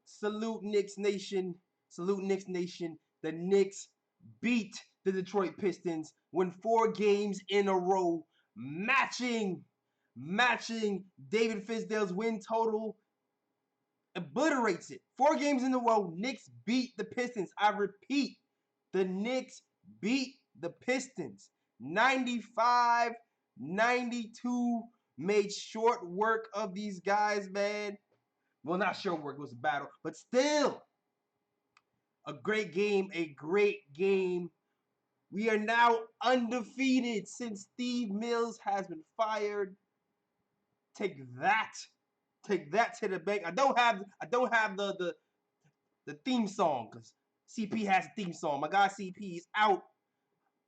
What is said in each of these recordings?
Salute Knicks Nation. Salute Knicks Nation. The Knicks beat the Detroit Pistons, win 4 games in a row, matching David Fizdale's win total, obliterates it. 4 games in a row, Knicks beat the Pistons. I repeat, the Knicks beat the Pistons. 95-92, made short work of these guys, man. Well, not short work, it was a battle, but still a great game, We are now undefeated since Steve Mills has been fired. Take that to the bank. I don't have the theme song because CP has a theme song. My guy CP is out.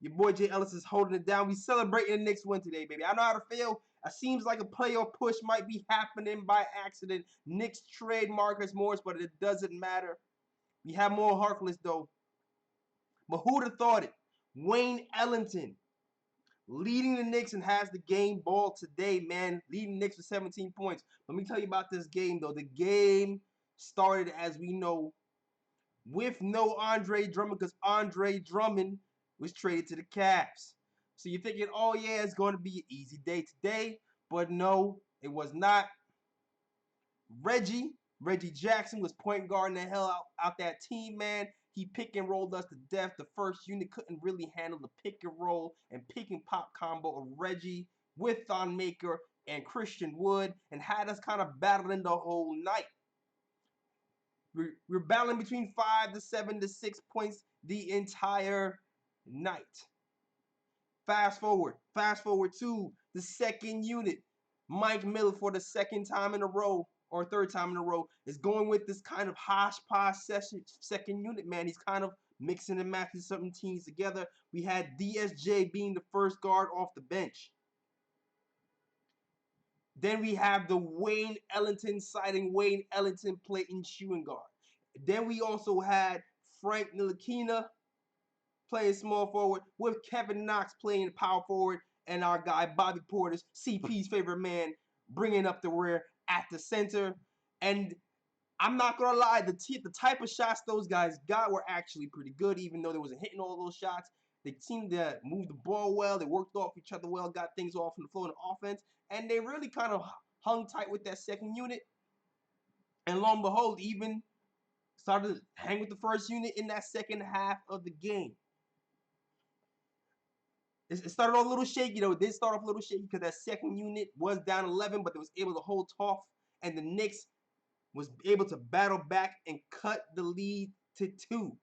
Your boy Jay Ellis is holding it down. We celebrating the Knicks win today, baby. I know how to feel. It seems like a playoff push might be happening by accident. Knicks trade Marcus Morris, but it doesn't matter. We have more Harkless, though. But who'd have thought it? Wayne Ellington leading the Knicks and has the game ball today, man. Leading the Knicks with 17 points. Let me tell you about this game, though. The game started, as we know, with no Andre Drummond because Andre Drummond was traded to the Cavs. So you're thinking, oh, yeah, it's going to be an easy day today. But no, it was not. Reggie Jackson was point guarding the hell out that team, man. He pick and rolled us to death. The first unit couldn't really handle the pick and roll and pick and pop combo of Reggie with Thon Maker and Christian Wood and had us kind of battling the whole night. We're battling between 5 to 7 to 6 points the entire night. Fast forward to the second unit. Mike Miller, for the second time in a row, or third time in a row, is going with this kind of hodgepodge second unit, man. He's kind of mixing and matching some teams together. We had DSJ being the first guard off the bench. Then we have the Wayne Ellington sighting, Wayne Ellington playing shooting guard. Then we also had Frank Ntilikina playing small forward with Kevin Knox playing power forward and our guy Bobby Portis, CP's favorite man, bringing up the rear at the center. And I'm not going to lie, the type of shots those guys got were actually pretty good, even though they wasn't hitting all those shots. They seemed to move the ball well. They worked off each other well, got things off in the flow in the offense. And they really kind of hung tight with that second unit. And lo and behold, even started to hang with the first unit in that second half of the game. It started off a little shaky, though. It did start off a little shaky because that second unit was down 11, but they was able to hold tough. And the Knicks was able to battle back and cut the lead to 2.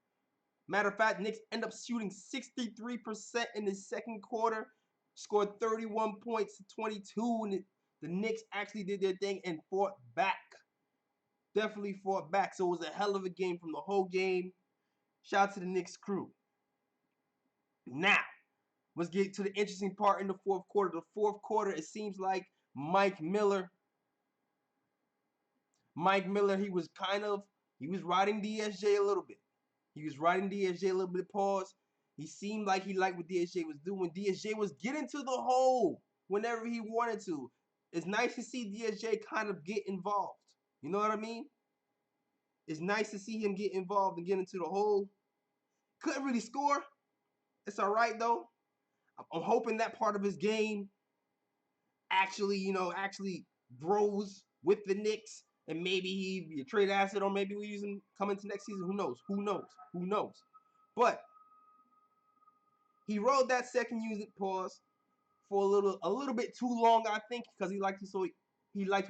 Matter of fact, Knicks end up shooting 63% in the second quarter, scored 31 points to 22, and the Knicks actually did their thing and fought back. Definitely fought back. So it was a hell of a game from the whole game. Shout out to the Knicks crew. Now, let's get to the interesting part in the fourth quarter. The fourth quarter, it seems like Mike Miller, he was riding DSJ a little bit. He was riding DSJ a little bit, pause. He seemed like he liked what DSJ was doing. DSJ was getting to the hole whenever he wanted to. It's nice to see DSJ kind of get involved. You know what I mean? It's nice to see him get involved and get into the hole. Couldn't really score. It's all right, though. I'm hoping that part of his game actually grows with the Knicks, and maybe he be a trade asset, or maybe we use him coming to next season. Who knows? But he rode that second unit pause for a little bit too long, I think, because he liked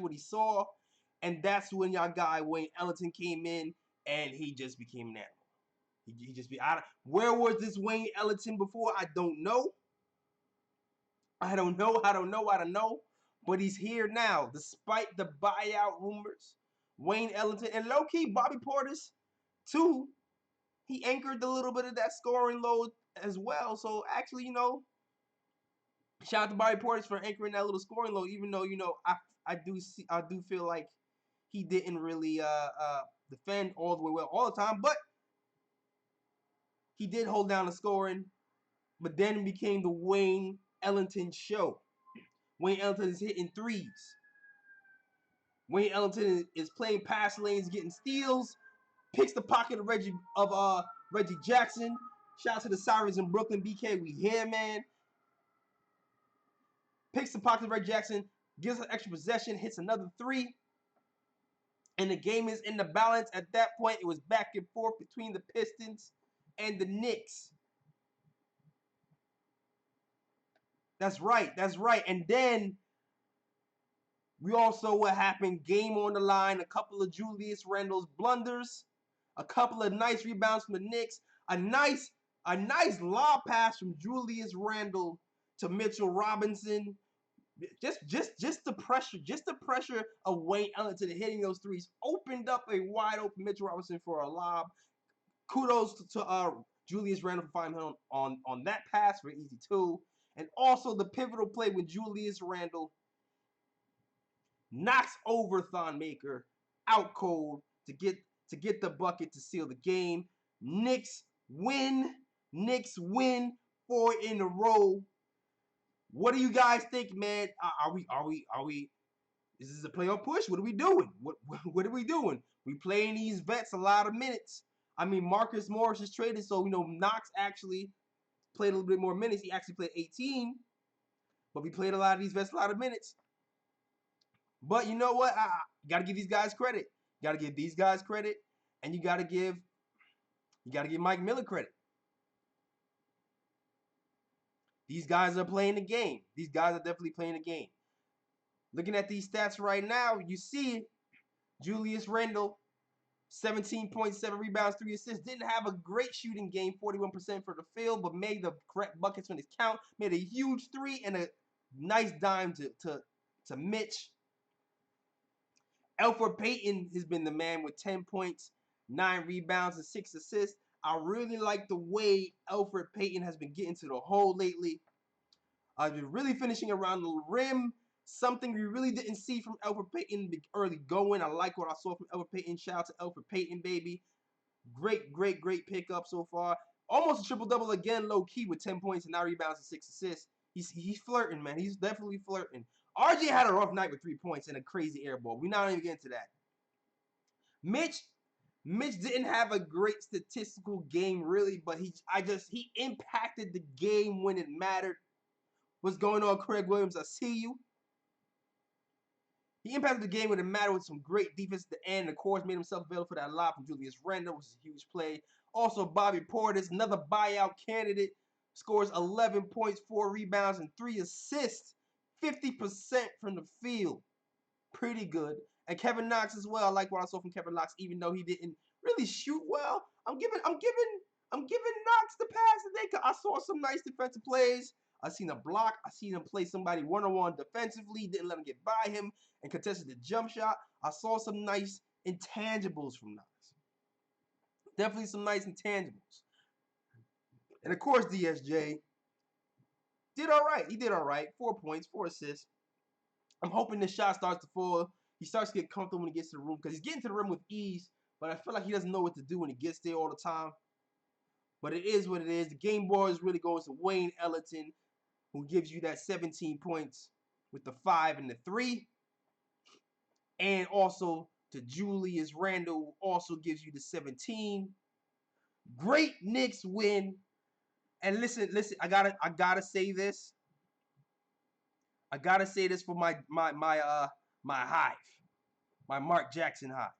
what he saw, and that's when y'all guy Wayne Ellington came in, and he just became an animal. He just be out of where was this Wayne Ellington before? I don't know. I don't know. But he's here now, despite the buyout rumors. Wayne Ellington and low-key Bobby Portis, too. He anchored a little bit of that scoring load as well. So actually, shout out to Bobby Portis for anchoring that little scoring load. Even though I do feel like he didn't really defend all the way well all the time, but he did hold down the scoring. But then it became the Wayne Ellington show. Wayne Ellington is hitting threes. Wayne Ellington is playing pass lanes, getting steals, picks the pocket of Reggie Jackson. Shout out to the Sirens in Brooklyn. BK, we here, man. Picks the pocket of Reggie Jackson, gives an extra possession, hits another three. And the game is in the balance. At that point, it was back and forth between the Pistons and the Knicks. That's right. That's right. And then we also what happened, game on the line, a couple of Julius Randle's blunders, a couple of nice rebounds from the Knicks, a nice lob pass from Julius Randle to Mitchell Robinson. Just the pressure of Wayne Ellington hitting those threes opened up a wide open Mitchell Robinson for a lob. Kudos to Julius Randle for finding him on that pass for easy two. And also the pivotal play when Julius Randle knocks over Thon Maker out cold to get the bucket to seal the game. Knicks win. Knicks win 4 in a row. What do you guys think, man? Are we? Is this a playoff push? What are we doing? What are we doing? We playing these vets a lot of minutes. I mean, Marcus Morris is traded, so Knox actually played a little bit more minutes. He actually played 18, but we played a lot of these vets a lot of minutes. But you know what? You got to give these guys credit. You got to give these guys credit, and you got to give Mike Miller credit. These guys are playing the game. These guys are definitely playing the game. Looking at these stats right now, you see Julius Randle, 17.7 rebounds, 3 assists. Didn't have a great shooting game, 41% for the field, but made the correct buckets when it count. Made a huge three and a nice dime to Mitch. Elfrid Payton has been the man with 10 points, 9 rebounds, and 6 assists. I really like the way Elfrid Payton has been getting to the hole lately. I've been really finishing around the rim. Something we really didn't see from Elfrid Payton early going. I like what I saw from Elfrid Payton. Shout out to Elfrid Payton, baby. Great pickup so far. Almost a triple-double again, low-key, with 10 points and 9 rebounds and 6 assists. He's flirting, man. He's definitely flirting. RJ had a rough night with 3 points and a crazy air ball. We're not even getting to that. Mitch didn't have a great statistical game, really, but he impacted the game when it mattered. What's going on, Craig Williams? I see you. He impacted the game when it mattered with some great defense at the end. Of course, made himself available for that lob from Julius Randle, which is a huge play. Also, Bobby Portis, another buyout candidate, scores 11 points, 4 rebounds, and 3 assists. 50% from the field. Pretty good. And Kevin Knox as well. I like what I saw from Kevin Knox, even though he didn't really shoot well. I'm giving Knox the pass today. I saw some nice defensive plays. I seen a block. I seen him play somebody one-on-one defensively. Didn't let him get by him and contested the jump shot. I saw some nice intangibles from Knox. Definitely some nice intangibles. And of course, DSJ did all right. He did all right. 4 points, 4 assists. I'm hoping the shot starts to fall. He starts to get comfortable when he gets to the rim because he's getting to the rim with ease, but I feel like he doesn't know what to do when he gets there all the time. But it is what it is. The game ball is really going to Wayne Ellington, who gives you that 17 points with the 5 and the 3. And also to Julius Randle, who also gives you the 17. Great Knicks win. And listen, I gotta say this. I gotta say this for my hive, my Mark Jackson hive.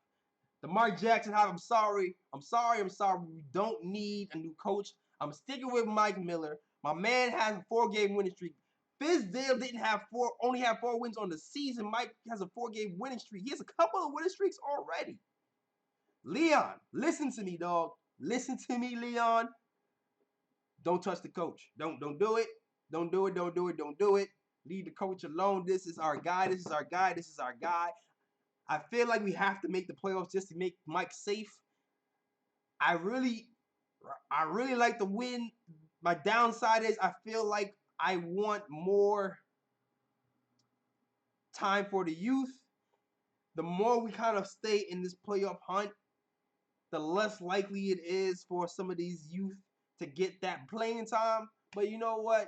The Mark Jackson hive. I'm sorry. We don't need a new coach. I'm sticking with Mike Miller. My man has a 4-game winning streak. Fizdale only have 4 wins on the season. Mike has a 4-game winning streak. He has a couple of winning streaks already. Leon, listen to me, dog. Listen to me, Leon. Don't touch the coach. Don't do it. Don't do it. Leave the coach alone. This is our guy. I feel like we have to make the playoffs just to make Mike safe. I really like the win. My downside is I feel like I want more time for the youth. The more we kind of stay in this playoff hunt, the less likely it is for some of these youth to get that playing time. But you know what?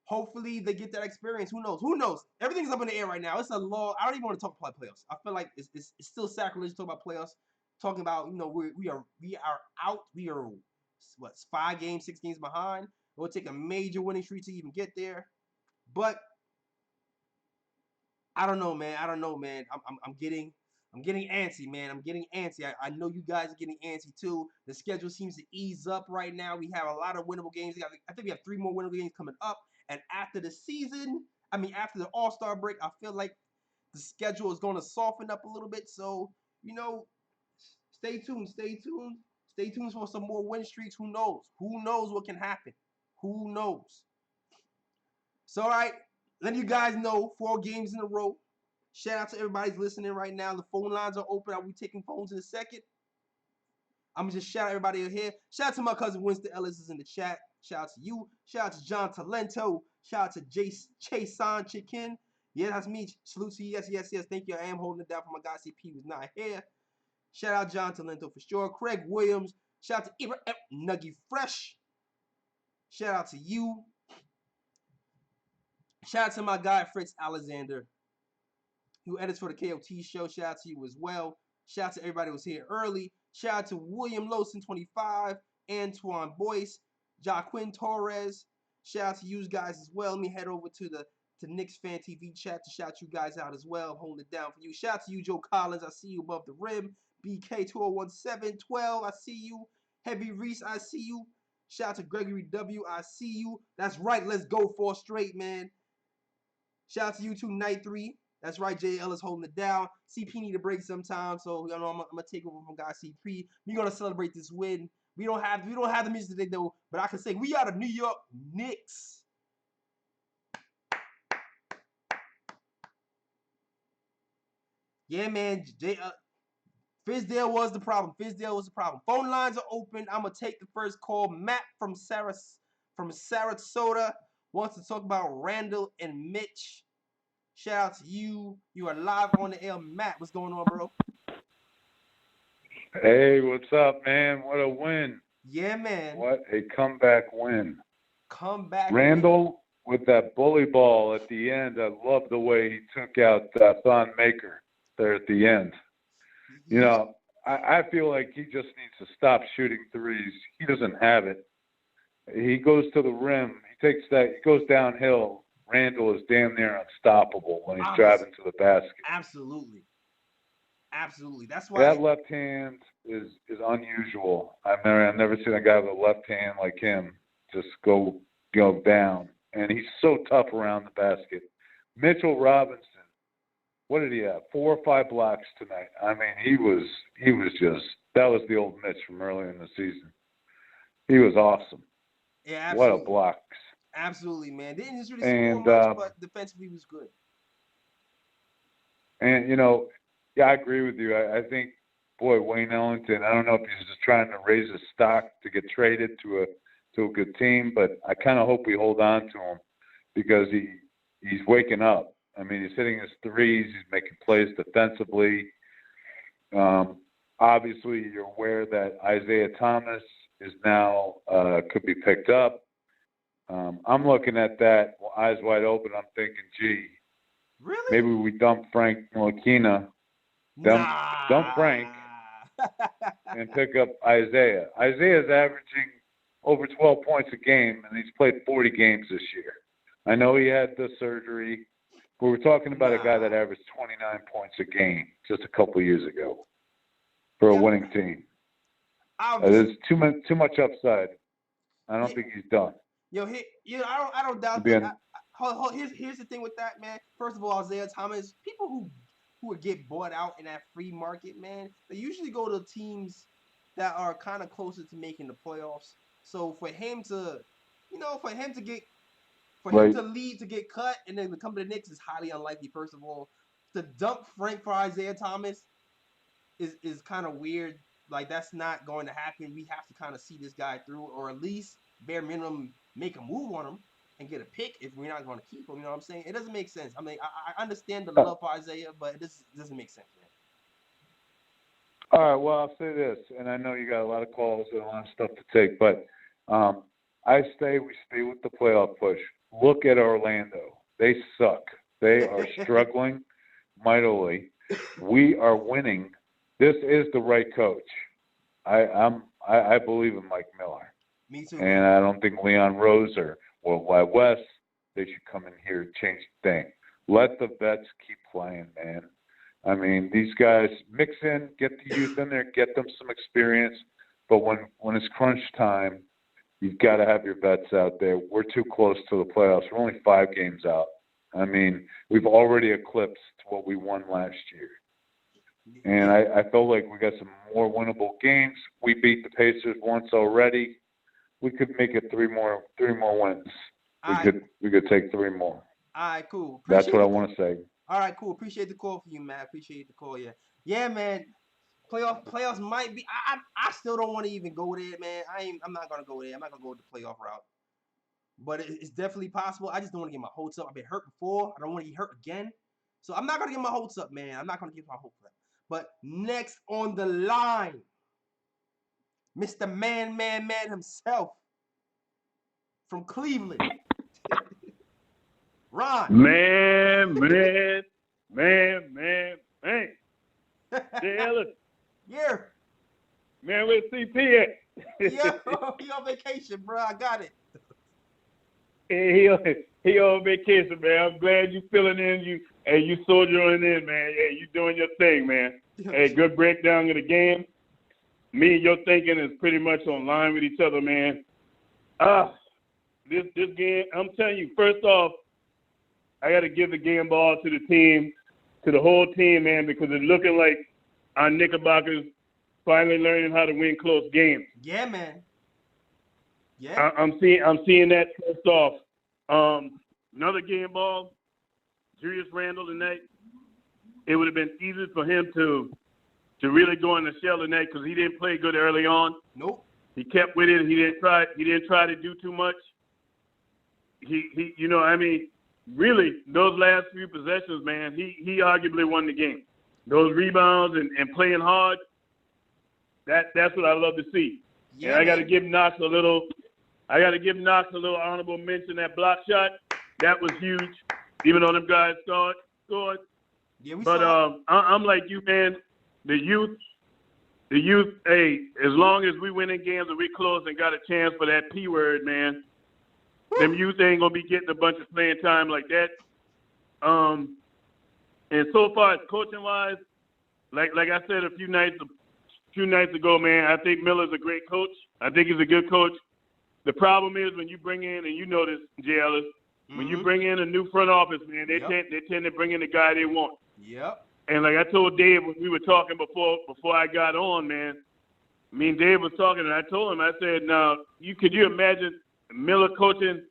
Hopefully they get that experience. Who knows? Who knows? Everything's up in the air right now. It's a law. I don't even want to talk about playoffs. I feel like it's still sacrilege to talk about playoffs. Talking about we are out. We are what 5 games, 6 games behind. It will take a major winning streak to even get there. But I don't know, man. I'm getting antsy, man. I'm getting antsy. I know you guys are getting antsy too. The schedule seems to ease up right now. We have a lot of winnable games. I think we have 3 more winnable games coming up. And after the season, after the All-Star break, I feel like the schedule is going to soften up a little bit. So, stay tuned. Stay tuned for some more win streaks. Who knows? Who knows what can happen? Who knows? So, all right, let you guys know 4 games in a row. Shout out to everybody's listening right now. The phone lines are open. I'll be taking phones in a second. I'm going to just shout out everybody here. Shout out to my cousin Winston Ellis is in the chat. Shout out to you. Shout out to John Talento. Shout out to Chase San Chicken. Yeah, that's me. Salute to you. Yes. Thank you. I am holding it down for my guy CP who's not here. Shout out John Talento for sure. Craig Williams. Shout out to Ibra Nuggy Fresh. Shout out to you. Shout out to my guy Fritz Alexander, who edits for the KOT show. Shout out to you as well. Shout out to everybody who was here early. Shout out to William Lawson 25, Antoine Boyce, Jaquin Torres. Shout out to you guys as well. Let me head over to the Knicks Fan TV chat to shout you guys out as well. I'm holding it down for you. Shout out to you, Joe Collins. I see you above the rim. BK201712. I see you. Heavy Reese. I see you. Shout out to Gregory W. I see you. That's right. Let's go 4 straight, man. Shout out to YouTube Night 3. That's right, Jay Ellis holding it down. CP need a break sometime, so I'm gonna take over from guy CP. We're gonna celebrate this win. We don't have the music today though, but I can say we are the New York Knicks. Yeah, man. Fizdale was the problem. Phone lines are open. I'm gonna take the first call. Matt from Sarasota wants to talk about Randall and Mitch. Shout out to you. You are live on the air. Matt, what's going on, bro? Hey, what's up, man? What a win. Yeah, man. What a comeback win. win. Randall with that bully ball at the end. I love the way he took out Thon Maker there at the end. I feel like he just needs to stop shooting threes. He doesn't have it. He goes to the rim. He goes downhill. Randall is damn near unstoppable when he's driving to the basket. Absolutely. That's why that left hand is unusual. I've never seen a guy with a left hand like him just go down. And he's so tough around the basket. Mitchell Robinson, what did he have? 4 or 5 blocks tonight. I mean, he was just, that was the old Mitch from earlier in the season. He was awesome. Yeah, absolutely. What a blocks. Absolutely, man. Didn't just really score much, but defensively was good. And, I agree with you. I think, Wayne Ellington, I don't know if he's just trying to raise his stock to get traded to a good team, but I kind of hope we hold on to him because he's waking up. I mean, he's hitting his threes. He's making plays defensively. Obviously, you're aware that Isaiah Thomas is now could be picked up. I'm looking at that, eyes wide open. I'm thinking, gee, really? Maybe we dump Frank Ntilikina, dump Frank, and pick up Isaiah. Isaiah's averaging over 12 points a game, and he's played 40 games this year. I know he had the surgery, but we're talking about a guy that averaged 29 points a game just a couple years ago for a winning team. There's too much upside. I don't think he's done. I don't doubt that. Here's the thing with that, man. First of all, Isaiah Thomas, people who would get bought out in that free market, man, they usually go to teams that are kind of closer to making the playoffs. So for him to leave to get cut and then to come to the Knicks is highly unlikely. First of all, to dump Frank for Isaiah Thomas is kind of weird. Like, that's not going to happen. We have to kind of see this guy through, or at least bare minimum make a move on him and get a pick if we're not going to keep him. You know what I'm saying? It doesn't make sense. I mean, I understand the love for Isaiah, but it doesn't make sense, man. All right, well, I'll say this, and I know you got a lot of calls and a lot of stuff to take, but we stay with the playoff push. look at Orlando. They suck. They are struggling mightily. We are winning. This is the right coach. I believe in Mike Miller. Me too. And I don't think Leon Rose or Worldwide West, they should come in here and change the thing. Let the vets keep playing, man. I mean, these guys mix in, get the youth in there, get them some experience. But when it's crunch time, you've got to have your vets out there. We're too close to the playoffs. We're only 5 games out. I mean, we've already eclipsed what we won last year. And I felt like we got some more winnable games. We beat the Pacers once already. We could make it 3 more wins. We could take 3 more. All right, cool. That's what I want to say. All right, cool. Appreciate the call for you, man. Appreciate the call, yeah. Yeah, man. Playoffs might be. I still don't want to even go there, man. I'm not gonna go there. I'm not gonna go the playoff route. But it's definitely possible. I just don't want to get my hopes up. I've been hurt before. I don't want to get hurt again. So I'm not gonna get my hopes up, man. I'm not gonna get my hopes up. But next on the line, Mr. Man himself from Cleveland. Ron. Man. Jay Ellis. Yeah. Man, where's CP at? Yeah, he on vacation, bro. I got it. Hey, he on vacation, man. I'm glad you filling in. You soldiering in, man. Yeah, you doing your thing, man. Hey, good breakdown of the game. Me and your thinking is pretty much on line with each other, man. This game, I'm telling you, first off, I got to give the game ball to the team, to the whole team, man, because it's looking like our Knickerbockers finally learning how to win close games. Yeah, man. Yeah. I'm seeing that first off. Another game ball, Julius Randle tonight. It would have been easy for him to really go in the shell tonight because he didn't play good early on. Nope. He kept with it. He didn't try to do too much. He really, those last few possessions, man, he arguably won the game. Those rebounds and playing hard, that's what I love to see. Yeah, and I got to give Knox a little honorable mention. That block shot, that was huge. Even though them guys scored. Yeah, but I'm like you, man. The youth. Hey, as long as we win in games and we close and got a chance for that P word, man. Them youth ain't gonna be getting a bunch of playing time like that. And so far as coaching wise, like I said a few nights ago, man, I think Miller's a great coach. I think he's a good coach. The problem is when you bring in, and you know this, Jay Ellis, when you bring in a new front office, man, they tend to bring in the guy they want. Yep. And like I told Dave when we were talking before I got on, man, me and Dave was talking, and I told him, I said, now, could you imagine Miller coaching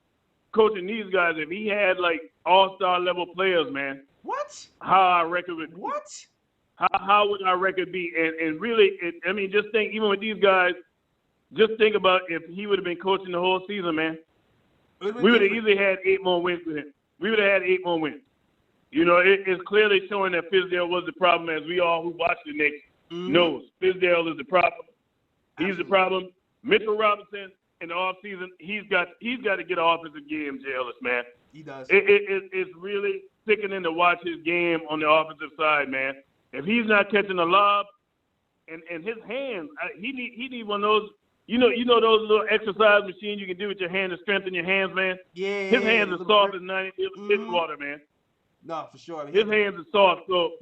these guys if he had like all-star level players, man? What? How our record would be. What? How would our record be? And really, just think, even with these guys, just think about if he would have been coaching the whole season, man. We would have easily had 8 more wins with him. We would have had 8 more wins. You know, it's clearly showing that Fizdale was the problem, as we all who watch the Knicks knows. Fizdale is the problem. He's the problem. Mitchell Robinson in the offseason, he's got to get an offensive game, Jay Ellis, man. He does. It's really sickening to watch his game on the offensive side, man. If he's not catching a lob, and his hands, he need one of those. You know those little exercise machines you can do with your hand to strengthen your hands, man. Yeah. His hands are soft as 90 fish water, man. No, for sure. His hands are soft. So,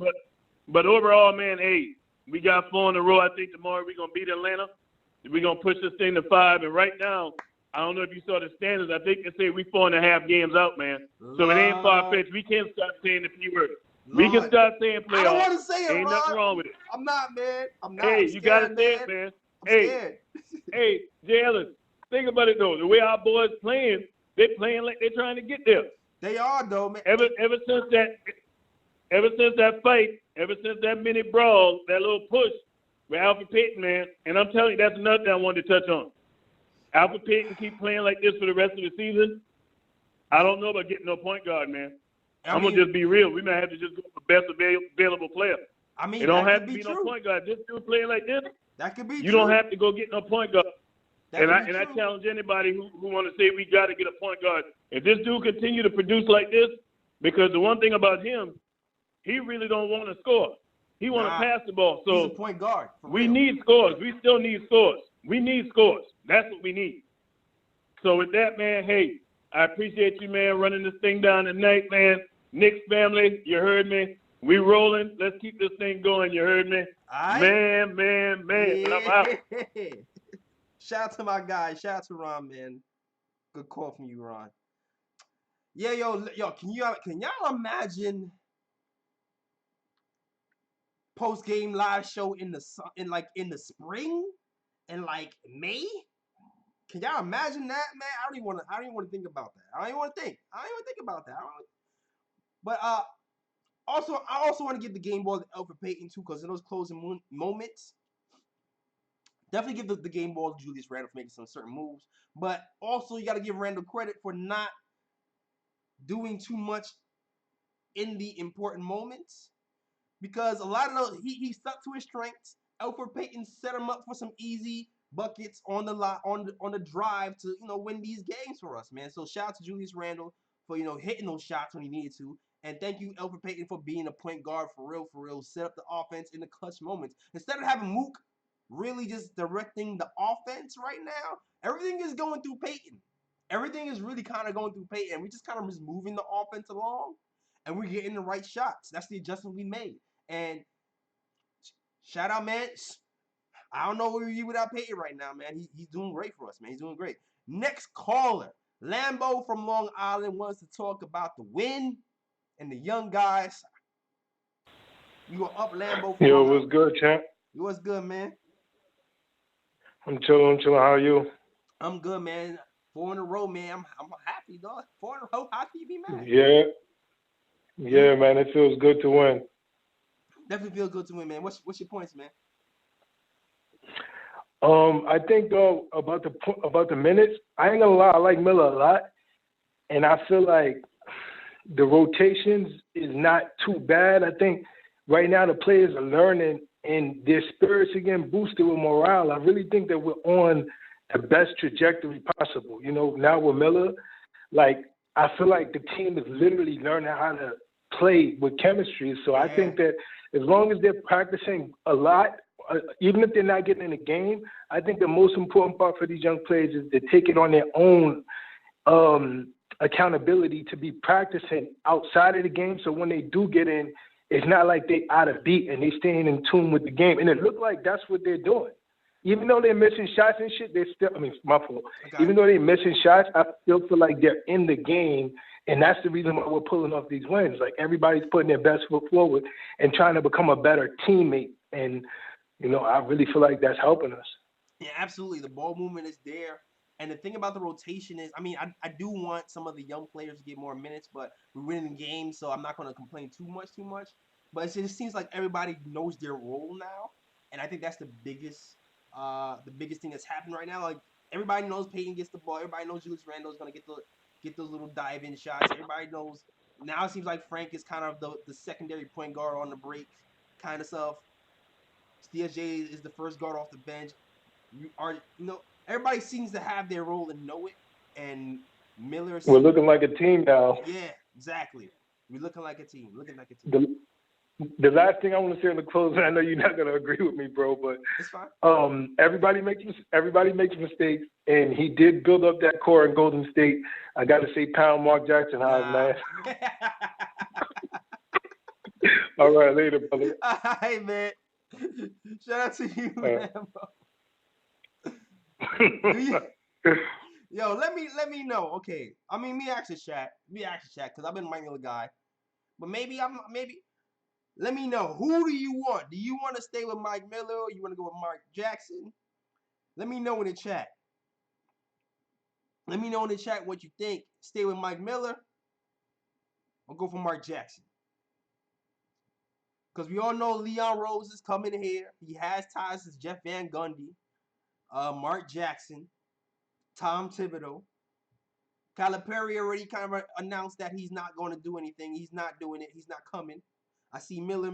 but overall, man, hey, we got 4 in a row. I think tomorrow we're gonna beat Atlanta. We're gonna push this thing to 5. And right now, I don't know if you saw the standings. I think they say we 4.5 games out, man. So it ain't far-fetched. We can't start saying the P word. We can start saying playoffs. I don't want to say it, Ain't nothing wrong with it. I'm not, man. I'm not. Hey, I'm you scared, gotta say it, man. Scared. Hey, Jay Ellis, think about it though. The way our boys playing, they playing like they're trying to get there. They are though, man. Ever since that fight, ever since that mini brawl, that little push with Alfred Payton, man, and I'm telling you, that's another thing I wanted to touch on. Alfred Payton keep playing like this for the rest of the season. I don't know about getting no point guard, man. I'm gonna just be real. We might have to just go for best available player. I mean, it don't have to be no point guard. This dude playing like this. That could be. You don't have to go get no point guard. And That could be I true. challenge anybody who want to say we got to get a point guard. If this dude continue to produce like this, because the one thing about him, he really don't want to score. He want to Nah, pass the ball. he's a So point guard for we real. need scores. We still need scores. We need scores. That's what we need. So with that, man, hey, I appreciate you, man, running this thing down tonight, man. Knicks family, you heard me. We rolling. Let's keep this thing going. You heard me? All right. Man. But I'm out. Yeah. Shout out to my guy. Shout out to Ron, man. Good call from you, Ron. Yeah, yo, can y'all imagine post game live show in the spring, in like May? Can y'all imagine that, man? I don't even want to think about that. I don't even want to think about that. But I also want to give the game ball to Elfrid Payton too, because in those closing moments, definitely give the game ball to Julius Randle for making some certain moves. But also, you got to give Randle credit for not doing too much in the important moments, because a lot of those he stuck to his strengths. Elfrid Payton set him up for some easy buckets on the drive to win these games for us, man. So shout out to Julius Randle for hitting those shots when he needed to, and thank you Elfrid Payton for being a point guard for real. Set up the offense in the clutch moments instead of having Mook really just directing the offense right now. Everything is going through Payton. Everything is really kind of going through Payton. We just kind of just moving the offense along, and we're getting the right shots. That's the adjustment we made. And shout out, man. I don't know where we are without Payton right now, man. He's doing great for us, man. He's doing great. Next caller, Lambo from Long Island wants to talk about the win and the young guys. You are up, Lambo. Yo, what's good, champ? What's good, man? I'm chilling. How are you? I'm good, man. 4 in a row, man. I'm happy, dog. 4 in a row. How can you be mad? Yeah, man. It feels good to win. Definitely feel good to win, man. What's your points, man? I think about the minutes. I ain't gonna lie. I like Miller a lot, and I feel like the rotations is not too bad. I think right now the players are learning and their spirits are getting boosted with morale. I really think that we're on the best trajectory possible. Now with Miller, like I feel like the team is literally learning how to play with chemistry. So I think that as long as they're practicing a lot, even if they're not getting in the game, I think the most important part for these young players is to take it on their own accountability to be practicing outside of the game. So when they do get in, it's not like they out of beat and they staying in tune with the game. And it looked like that's what they're doing. Even though they're missing shots and shit, they're still, it's my fault. Okay. Even though they're missing shots, I still feel like they're in the game. And that's the reason why we're pulling off these wins. Like everybody's putting their best foot forward and trying to become a better teammate. And, I really feel like that's helping us. Yeah, absolutely. The ball movement is there. And the thing about the rotation is, I do want some of the young players to get more minutes, but we're winning the game, so I'm not going to complain too much. But it just seems like everybody knows their role now, and I think that's the biggest thing that's happening right now. Like everybody knows Payton gets the ball. Everybody knows Julius Randle is going to get those little dive-in shots. Everybody knows now. It seems like Frank is kind of the secondary point guard on the break, kind of stuff. DSJ is the first guard off the bench. Everybody seems to have their role and know it. And Miller. We're looking like a team now. Yeah, exactly. We're looking like a team. The last thing I want to say in the closing, I know you're not gonna agree with me, bro, but it's fine. Everybody makes mistakes, and he did build up that core in Golden State. I got to say, pound Mark Jackson high, man. All right, later, brother. All right, man. Shout out to you, man, bro. Yo, let me know. Okay, me actually chat, because I've been a Mike Miller guy, but maybe let me know, who do you want? Do you want to stay with Mike Miller or you want to go with Mark Jackson? Let me know in the chat. Let me know in the chat what you think. Stay with Mike Miller or go for Mark Jackson? Because we all know Leon Rose is coming here. He has ties to Jeff Van Gundy, Mark Jackson, Tom Thibodeau. Calipari already kind of announced that he's not going to do anything. He's not doing it. He's not coming. I see Miller.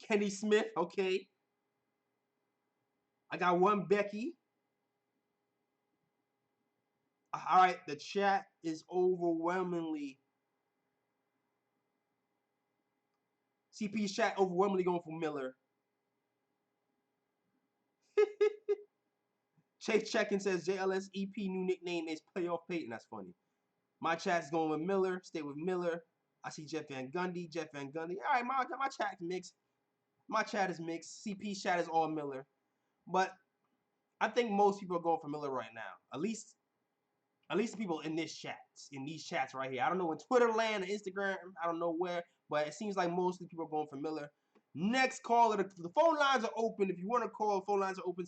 Kenny Smith, okay. I got one Becky. All right, the chat is overwhelmingly. CP's chat overwhelmingly going for Miller. Chase Checkin says JLS EP new nickname is Playoff Peyton. That's funny. My chat's going with Miller. Stay with Miller. I see Jeff Van Gundy. All right, my chat's mixed. My chat is mixed. CP's chat is all Miller. But I think most people are going for Miller right now. At least the people in these chats right here. I don't know in Twitter land or Instagram. I don't know where, but it seems like mostly people are going for Miller. Next caller, the phone lines are open. If you want to call, the phone lines are open.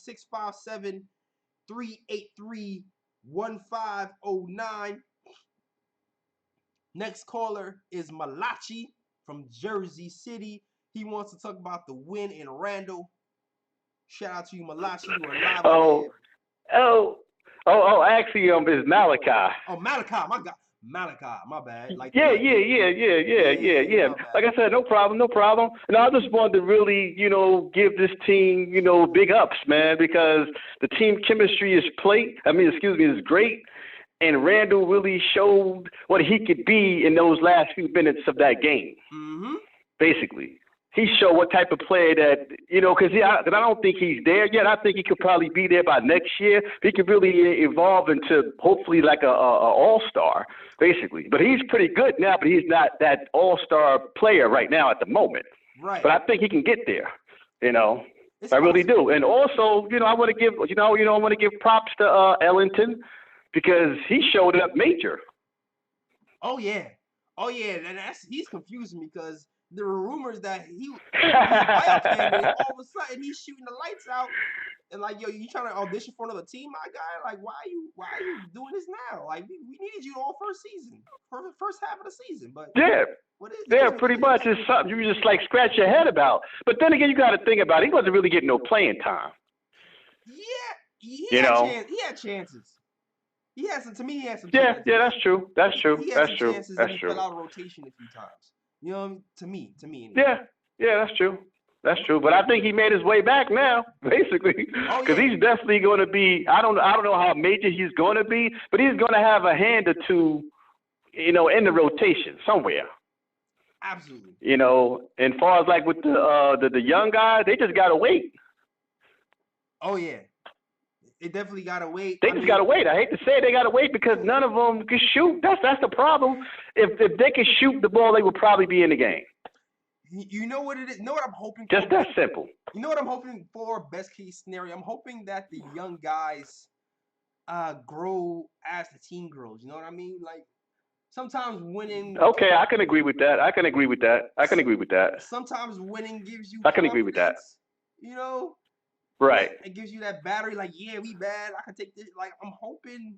657-383-1509. Next caller is Malachi from Jersey City. He wants to talk about the win in Randall. Shout out to you, Malachi. You are live. Actually, it's Malachi. Oh, Malachi, my God. Malachi, my bad. Yeah. Like I said, no problem. And I just wanted to really, give this team, big ups, man, because the team chemistry is great. And Randall really showed what he could be in those last few minutes of that game. Mm-hmm. Basically. He showed what type of player that, because I don't think he's there yet. I think he could probably be there by next year. He could really evolve into hopefully like a all-star, basically. But he's pretty good now, but he's not that all-star player right now at the moment. Right. But I think he can get there, It's I really do. And also, I want to give, I want to give props to Ellington because he showed up major. Oh, yeah. And he's confusing me because there were rumors that he was a buyout candidate. All of a sudden, he's shooting the lights out. And like, yo, you trying to audition for another team, my guy? Like, why are you doing this now? Like, we needed you all first half of the season. But pretty much. It's something you just like scratch your head about. But then again, you got to think about it. He wasn't really getting no playing time. Yeah, he had chances. He had some chances. Yeah, that's true. He had some chances and he fell out of rotation a few times. You know, to me. Anyway. Yeah, that's true. But I think he made his way back now, basically, because he's definitely going to be. I don't know how major he's going to be, but he's going to have a hand or two, in the rotation somewhere. Absolutely. And far as like with the young guys, they just got to wait. Oh yeah. They definitely gotta wait. They just gotta wait. I hate to say it, they gotta wait because none of them can shoot. That's the problem. If they could shoot the ball, they would probably be in the game. You know what it is? You know what I'm hoping for? Just that simple. You know what I'm hoping for? Best case scenario. I'm hoping that the young guys grow as the team grows. You know what I mean? Like sometimes winning. Okay, I can agree with that. Sometimes winning gives you. I can agree with that. Right. It gives you that battery, like, yeah, we bad. I can take this. Like, I'm hoping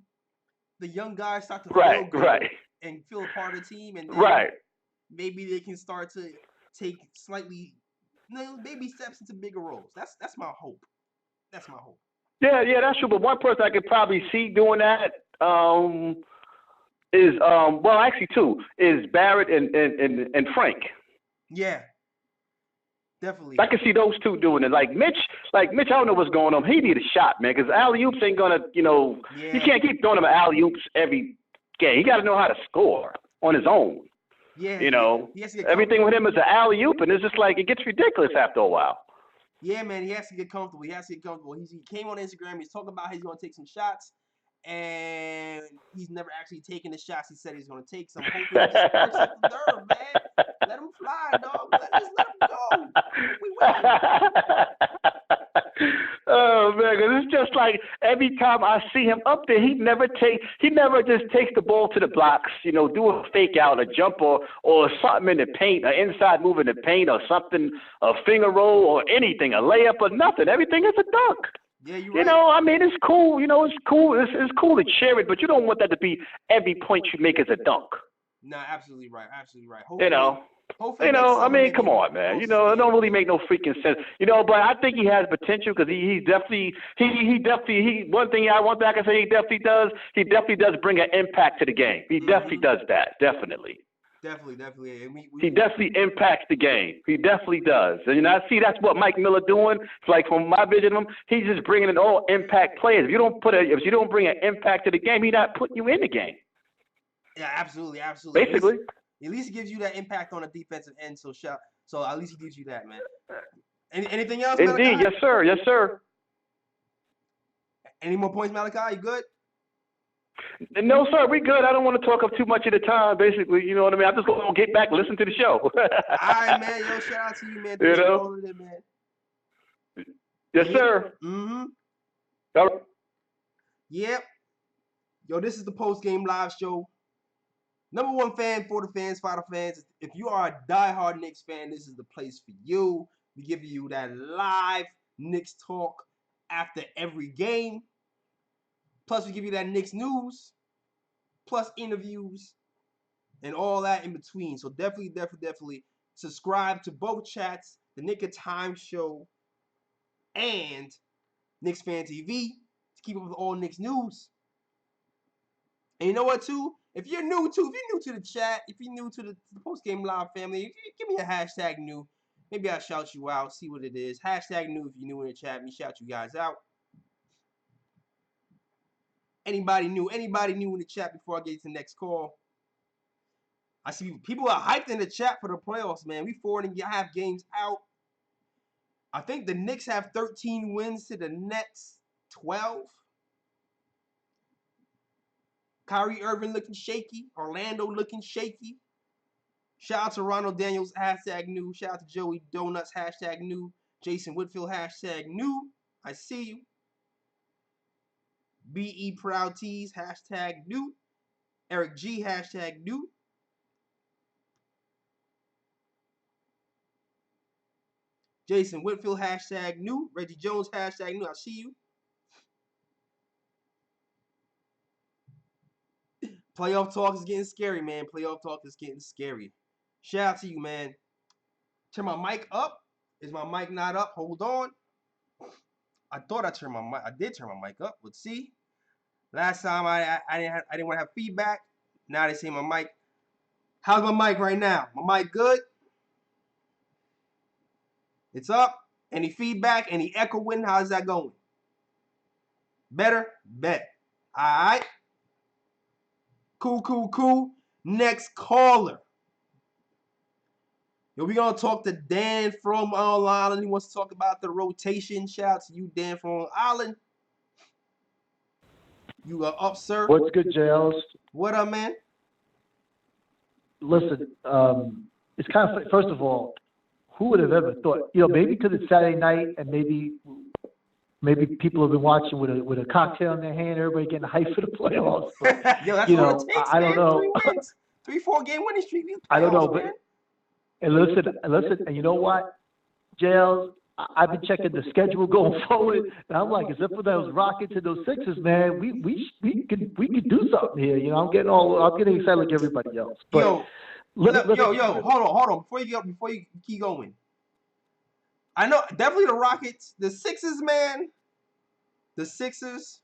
the young guys start to feel good and feel a part of the team, and then maybe they can start to take slightly, baby steps into bigger roles. That's my hope. Yeah, that's true. But one person I could probably see doing that is actually two is Barrett and Frank. Yeah. Definitely. I can see those two doing it. Like Mitch, I don't know what's going on. He need a shot, man, because alley-oops ain't going to, you can't keep throwing him alley-oops every game. He got to know how to score on his own. Yeah. Everything with him is an alley-oop, and it's just like it gets ridiculous after a while. Yeah, man, he has to get comfortable. He came on Instagram. He's talking about he's going to take some shots, and he's never actually taken the shots he said he's going to take. So I'm hoping he just sparks up the nerve, man. Let him fly, dog. Let him go. We win. Oh man, cause it's just like every time I see him up there, he never just takes the ball to the blocks, do a fake out, a jump or something in the paint, an inside move in the paint or something, a finger roll or anything, a layup or nothing. Everything is a dunk. Yeah, you're right. It's cool. It's cool. It's cool to cheer it, but you don't want that to be every point you make is a dunk. No, absolutely right. Hopefully, come on, man. It don't really make no freaking sense. But I think he has potential because he definitely one thing I can say he definitely does bring an impact to the game. He definitely does that, definitely. Definitely. And he definitely impacts the game. He definitely does. And I see that's what Mike Miller doing. It's like from my vision of him, he's just bringing in all impact players. If you don't bring an impact to the game, he's not putting you in the game. Yeah, absolutely. Basically. At least it gives you that impact on the defensive end. So at least he gives you that, man. Anything else, Indeed, Malachi? yes, sir. Any more points, Malachi? You good? No, sir, we good. I don't want to talk up too much of the time, basically. You know what I mean? I'm just going to get back and listen to the show. All right, man. Yo, shout out to you, man. Thanks for calling in, man. Yes, sir. Mm-hmm. All right. Yep. Yo, this is the post-game live show. Number one fan for the fans, for the fans. If you are a diehard Knicks fan, this is the place for you. We give you that live Knicks talk after every game. Plus, we give you that Knicks news, plus interviews, and all that in between. So definitely subscribe to both chats, the Knick of Time Show and Knicks Fan TV to keep up with all Knicks news. And you know what, too? If you're new to the chat, if you're new to the post-game live family, give me a hashtag new. Maybe I'll shout you out, see what it is. Hashtag new if you're new in the chat. Me shout you guys out. Anybody new in the chat before I get to the next call? I see people are hyped in the chat for the playoffs, man. We 4.5 games out. I think the Knicks have 13 wins to the Nets 12. Kyrie Irving looking shaky. Orlando looking shaky. Shout out to Ronald Daniels, hashtag new. Shout out to Joey Donuts, hashtag new. Jason Whitfield, hashtag new. I see you. BE Proud Tees, hashtag new. Eric G, hashtag new. Jason Whitfield, hashtag new. Reggie Jones, hashtag new. I see you. Playoff talk is getting scary, man. Playoff talk is getting scary. Shout out to you, man. Turn my mic up. Is my mic not up? Hold on. I thought I turned my mic. I did turn my mic up. Let's see. Last time I didn't want to have feedback. Now they say my mic. How's my mic right now? My mic good? It's up. Any feedback? Any echoing? How's that going? Better? Bet. All right. Cool. Next caller. Yo, we gonna talk to Dan from Long Island. He wants to talk about the rotation. Shout out to you, Dan from Long Island. You are up, sir. What's good, JLs? What up, man? Listen, it's kind of funny. First of all, who would have ever thought? You know, maybe because it's Saturday night and maybe people have been watching with a cocktail in their hand, everybody getting hyped for the playoffs. But, Yo, that's you what know, it takes, I don't know. 3 wins. 3-4 game winning streak. I don't know, man. but and listen, and you know what, JLs? I've been checking the schedule going forward, and I'm like, except for those Rockets and those Sixers, man, we could do something here. You know, I'm getting excited like everybody else. But yo, hold on. Before you keep going, I know definitely the Rockets, the Sixers, man. The Sixers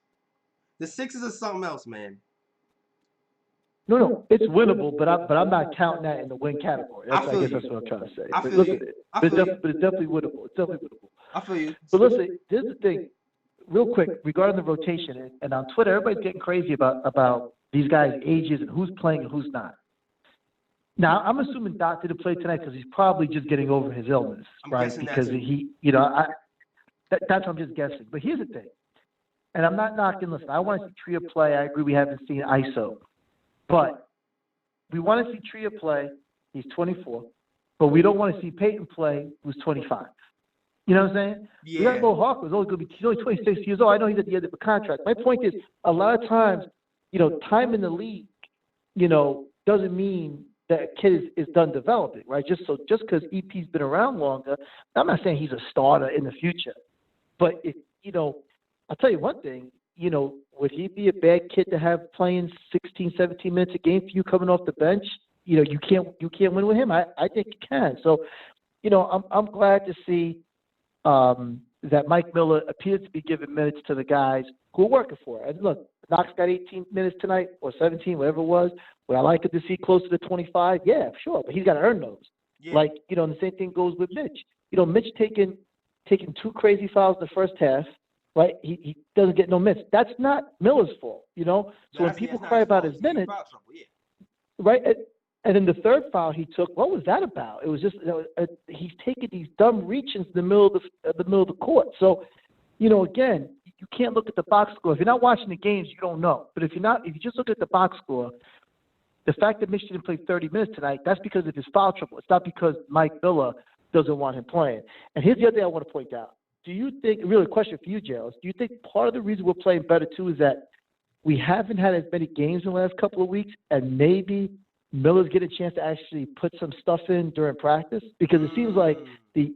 are something else, man. No, it's winnable, but I'm not counting that in the win category. I guess that's what I'm trying to say. But it's definitely winnable. It's definitely winnable. I feel you. But listen, here's the thing, real quick, regarding the rotation, and on Twitter, everybody's getting crazy about these guys' ages and who's playing and who's not. Now, I'm assuming Doc didn't play tonight because he's probably just getting over his illness, right? Because he, you know, that's what I'm just guessing. But here's the thing, and I'm not knocking. Listen, I want to see Tria play. I agree we haven't seen ISO. But we want to see Tria play. He's 24. But we don't want to see Peyton play, who's 25. You know what I'm saying? Yeah. We got Mo Hawk, who's only 26 years old. I know he's at the end of a contract. My point is, a lot of times, you know, time in the league, you know, doesn't mean that a kid is done developing, right? Just because EP's been around longer, I'm not saying he's a starter in the future. But, you know, I'll tell you one thing, you know, would he be a bad kid to have playing 16, 17 minutes a game for you coming off the bench? You know, you can't win with him. I think you can. So, you know, I'm glad to see that Mike Miller appears to be giving minutes to the guys who are working for it. And look, Knox got 18 minutes tonight or 17, whatever it was. Would I like it to see closer to 25? Yeah, sure, but he's got to earn those. Yeah. Like, and the same thing goes with Mitch. Mitch taking 2 crazy fouls in the first half, right? He doesn't get no minutes. That's not Miller's fault, So when people cry about his minutes, right? And then the third foul he took, what was that about? It was just he's taking these dumb reach-ins in the middle of the court. So, again, you can't look at the box score. If you're not watching the games, you don't know. But if you just look at the box score, the fact that Mitch didn't play 30 minutes tonight, that's because of his foul trouble. It's not because Mike Miller doesn't want him playing. And here's the other thing I want to point out. Do you think, really a question for you, Jails, do you think part of the reason we're playing better too is that we haven't had as many games in the last couple of weeks, and maybe Miller's getting a chance to actually put some stuff in during practice? Because it seems like it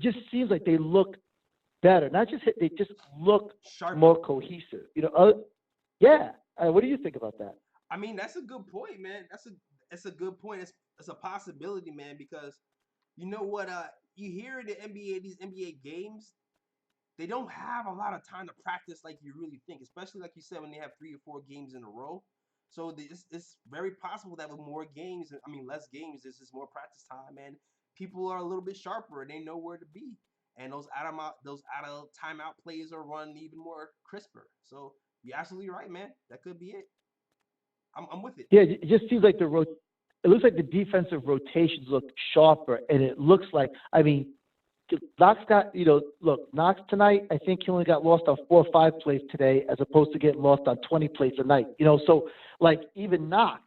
just seems like they look better. Not just they just look sharper, more cohesive. Yeah. What do you think about that? I mean, that's a good point, man. That's a good point. It's a possibility, man, because you know what? You hear in the NBA, these NBA games, they don't have a lot of time to practice like you really think, especially like you said when they have 3 or 4 games in a row. So it's very possible that with more games, less games, there's just more practice time, and people are a little bit sharper and they know where to be. And those out of timeout plays are run even more crisper. So you're absolutely right, man. That could be it. I'm with it. Yeah, it just seems like it looks like the defensive rotations look sharper, and it looks like, Knox got, Knox tonight, I think he only got lost on 4 or 5 plays today as opposed to getting lost on 20 plays a night. So like even Knox,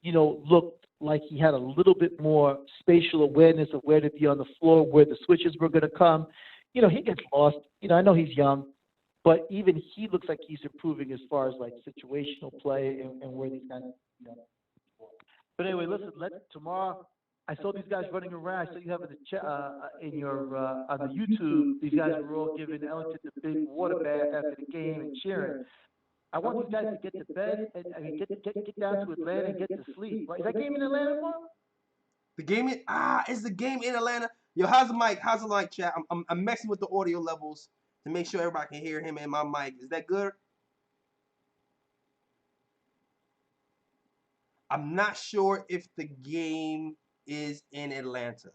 looked like he had a little bit more spatial awareness of where to be on the floor, where the switches were going to come. He gets lost. I know he's young, but even he looks like he's improving as far as like situational play and where these guys. But anyway, listen. Tomorrow, I saw these guys running around. I saw you have in your on the YouTube. These guys were all giving Ellington the big water bath after the game and cheering. I want these guys to get to bed and get down to Atlanta and get to sleep. Right? Is that game in Atlanta tomorrow? The game is the game in Atlanta. Yo, how's the mic? How's the mic, chat? I'm messing with the audio levels to make sure everybody can hear him and my mic. Is that good? I'm not sure if the game is in Atlanta.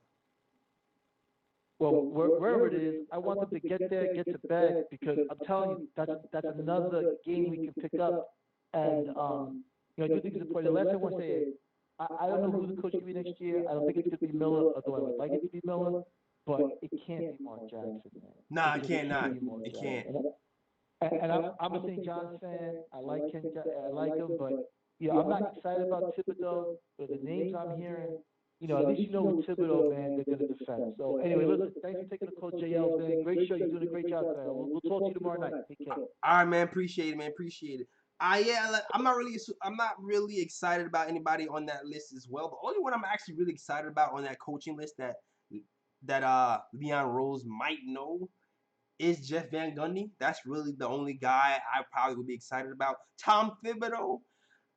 Well, wherever it is, I want them to get there, get to bed, because I'm telling you, that's another game we can pick up. And I do think it's important. The last thing I want to say is, I don't know who the coach will be next year. I don't think it's going to be Miller, although I would like it to be Miller, but it can't be Mark Jackson, man. Nah, it can't. It can't. And I'm a St. John's fan. I like him, but I'm not excited about Thibodeau. But the names I'm hearing, at least with Thibodeau, man, they're going to defend. So anyway, listen, thanks for taking the call, JL, man. Great show. You're doing a great job, man. We'll talk to you tomorrow night. Take care. All right, man. Appreciate it, man. Appreciate it. I'm not really excited about anybody on that list as well. The only one I'm actually really excited about on that coaching list that Leon Rose might know is Jeff Van Gundy. That's really the only guy I probably would be excited about. Tom Thibodeau,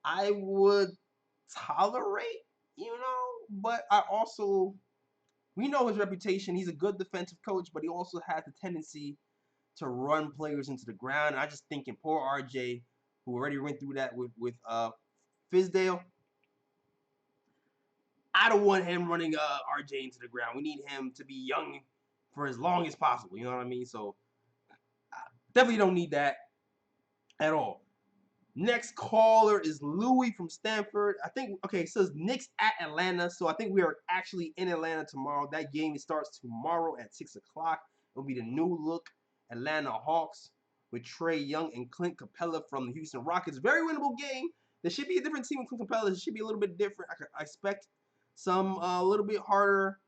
I would tolerate, but we know his reputation. He's a good defensive coach, but he also has the tendency to run players into the ground. And I just thinking poor RJ, who already went through that with Fizdale. I don't want him running RJ into the ground. We need him to be young for as long as possible. You know what I mean? So definitely don't need that at all. Next caller is Louis from Stanford. It says Knicks at Atlanta. So I think we are actually in Atlanta tomorrow. That game starts tomorrow at 6 o'clock. It'll be the new look Atlanta Hawks with Trae Young and Clint Capella from the Houston Rockets. Very winnable game. There should be a different team with Clint Capella. It should be a little bit different. I expect some a little bit harder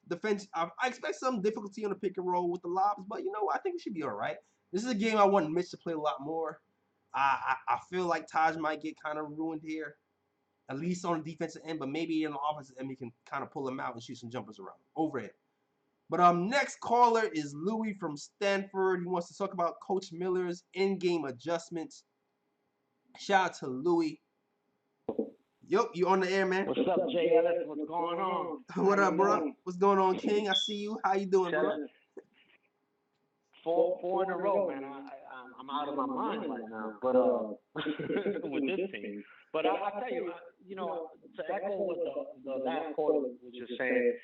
defense. I expect some difficulty on the pick and roll with the lobs, but I think it should be all right. This is a game I want Mitch to play a lot more. I feel like Taj might get kind of ruined here, at least on the defensive end, but maybe in the offensive end, he can kind of pull him out and shoot some jumpers around overhead. But next caller is Louis from Stanford. He wants to talk about Coach Miller's in-game adjustments. Shout out to Louis. Yo, you on the air, man? What's up, JLS? What's going on? What up, bro? What's going on, King? I see you. How you doing, bro? four in a row, man. I'm out of my mind right now. But with this team, but I tell you, to echo what the last caller was just saying.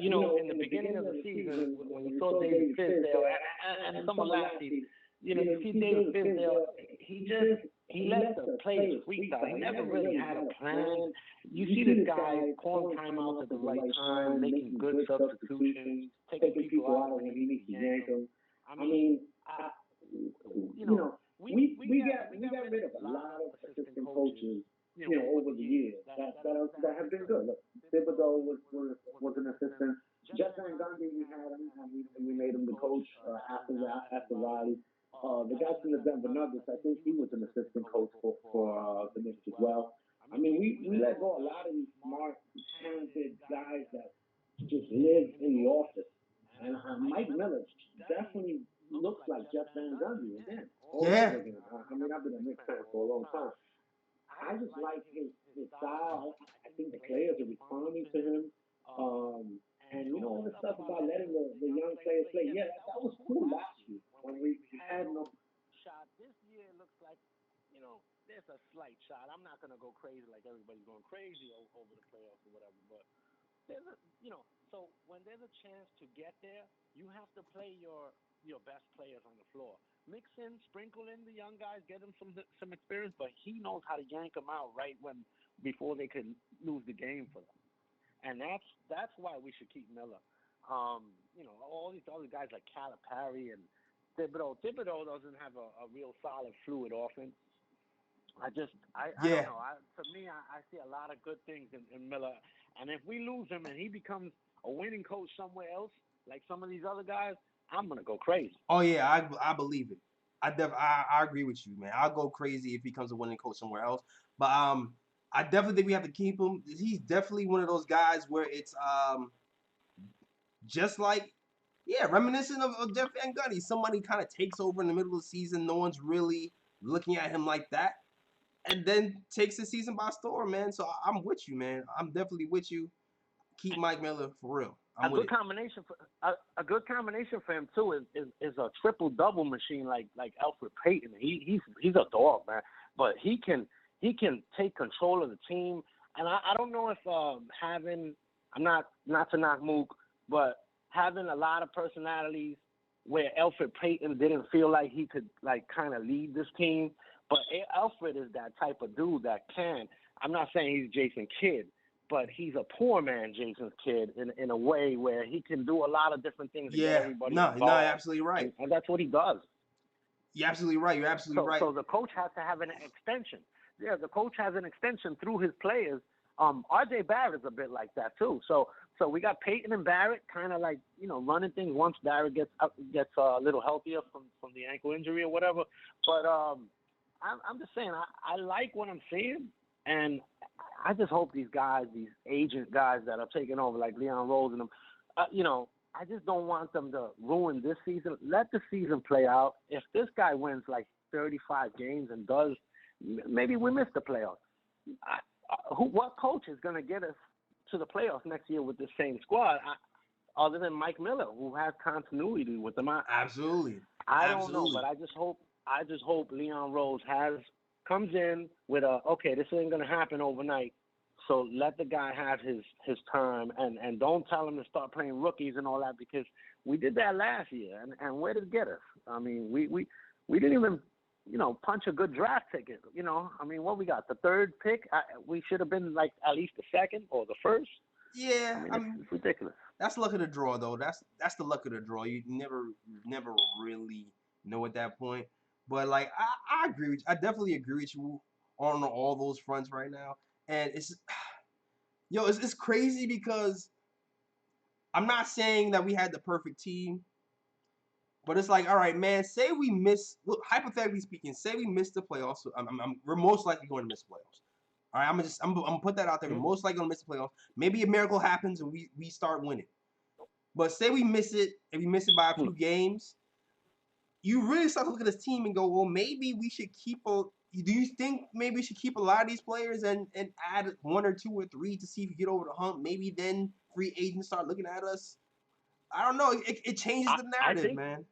In the beginning of the season, when we saw David Fizdale and some of last season, you see David Fizdale, he let the players freestyle. He never really had a plan. You see this guy calling timeouts at the right time, making good substitutions, taking people out when he needs to yank them. I mean, we got rid of a lot of assistant coaches, over the years that have been good. Look, Thibodeau was an assistant. Jeff Van Gundy, we had him, and we made him the coach after Riley. The guy from the Denver Nuggets, I think he was an assistant coach for the Knicks as well. I mean, we let go a lot of these smart, talented guys that just live in the office. And Mike Miller definitely looks like Jeff Van Gundy again. Yeah. I mean, I've been a Knicks fan for a long time. I just like his style. I think the players are responding to him. And all the stuff about letting the young players play. Yeah, that was cool last year when we had no shot. This year it looks like, there's a slight shot. I'm not gonna go crazy like everybody's going crazy over the playoffs or whatever, but there's so when there's a chance to get there, you have to play your best players on the floor. Mix in, sprinkle in the young guys, get them some experience, but he knows how to yank them out before they could lose the game for them. And that's why we should keep Miller. All these other guys like Calipari and Thibodeau. Thibodeau doesn't have a real solid, fluid offense. I don't know. To me, I see a lot of good things in Miller. And if we lose him and he becomes a winning coach somewhere else, like some of these other guys, I'm gonna go crazy. Oh yeah, I believe it. I agree with you, man. I'll go crazy if he becomes a winning coach somewhere else. But I definitely think we have to keep him. He's definitely one of those guys where it's just like, reminiscent of Jeff Van Gundy. Somebody kind of takes over in the middle of the season. No one's really looking at him like that, and then takes the season by storm, man. So I'm with you, man. I'm definitely with you. Keep Mike Miller for real. A good combination for him too is a triple double machine like Elfrid Payton. He's a dog, man. But he can take control of the team. And I don't know if having, I'm not to knock Mook, but having a lot of personalities where Elfrid Payton didn't feel like he could kind of lead this team. But Elfrid is that type of dude that can. I'm not saying he's Jason Kidd, but he's a poor man Jason Kidd in a way where he can do a lot of different things to get everybody involved. No, you're absolutely right. And that's what he does. You're absolutely right. You're absolutely right. So the coach has to have an extension. Yeah, the coach has an extension through his players. R.J. Barrett's a bit like that too. So we got Peyton and Barrett kind of running things once Barrett gets a little healthier from the ankle injury or whatever. But I'm just saying I like what I'm seeing, and I just hope these agent guys that are taking over like Leon Rose and them, I just don't want them to ruin this season. Let the season play out. If this guy wins 35 games and does, maybe we miss the playoffs. What coach is going to get us to the playoffs next year with this same squad, other than Mike Miller, who has continuity with them? Absolutely. I don't know, but I just hope Leon Rose comes in with this ain't going to happen overnight. So let the guy have his term and don't tell him to start playing rookies and all that, because we did that last year. And where did it get us? I mean, we didn't even, punch a good draft ticket. I mean, what we got? The third pick? We should have been at least the second or the first. Yeah, I mean, it's ridiculous. That's luck of the draw, though. That's the luck of the draw. You never really know at that point. But I agree with you. I definitely agree with you on all those fronts right now. And it's crazy because I'm not saying that we had the perfect team, but it's all right, man. Say we miss, hypothetically speaking, say we miss the playoffs. We're most likely going to miss the playoffs. All right, I'm gonna put that out there. We're most likely gonna miss the playoffs. Maybe a miracle happens and we start winning. But say we miss it, and we miss it by a few games, you really start to look at this team and go, well, maybe we should keep do you think maybe we should keep a lot of these players and add 1 or 2 or 3 to see if we get over the hump? Maybe then free agents start looking at us. I don't know. It changes the narrative, man.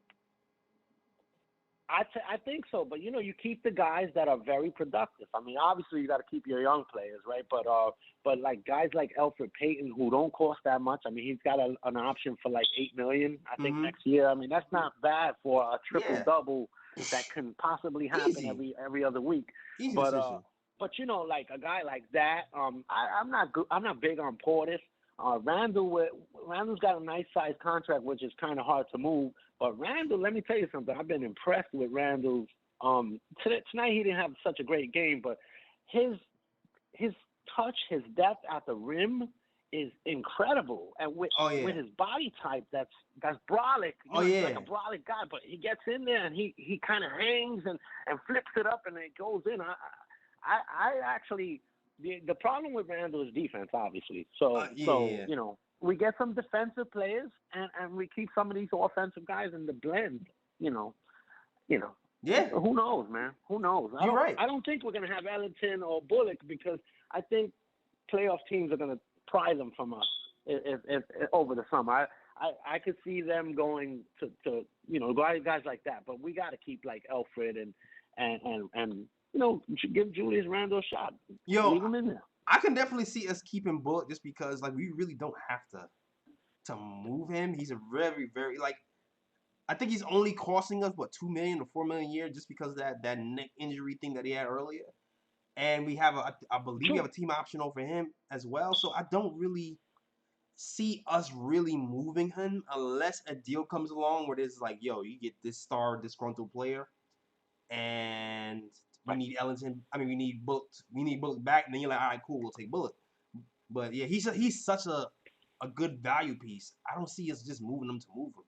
I think so, but you know, you keep the guys that are very productive. I mean, obviously you got to keep your young players, right? But like guys like Elfrid Payton who don't cost that much. I mean, he's got an option for like $8 million, I think, next year. I mean, that's not bad for a triple double that can possibly happen every other week. Easy But decision. but you know, like a guy like that, I'm not big on Portis. Randall's got a nice sized contract, which is kind of hard to move. But Randall, let me tell you something. I've been impressed with Randall's. Tonight he didn't have such a great game, but his touch, his depth at the rim is incredible. And with his body type, that's brolic. He's like a brolic guy, but he gets in there and he kind of hangs and flips it up and it goes in. I actually. The problem with Randall is defense, obviously. So you know, we get some defensive players and we keep some of these offensive guys in the blend. You know. Yeah. Who knows, man? Who knows? You're right. I don't think we're gonna have Ellington or Bullock because I think playoff teams are gonna pry them from us if over the summer. I could see them going to you know, guys like that, but we got to keep like Elfrid and you know, give Julius Randle a shot. Leave him in there. I can definitely see us keeping Bullock just because, like, we really don't have to move him. He's a very, very, like, I think he's only costing us, what, $2 million or $4 million a year just because of that neck injury thing that he had earlier. And we have I believe we have a team option over him as well. So I don't really see us really moving him unless a deal comes along where there's like, yo, you get this star disgruntled player and we need Ellington. I mean, we need Bullock back, and then you're like, all right, cool, we'll take Bullock. But yeah, he's such a good value piece. I don't see us just moving him to move him.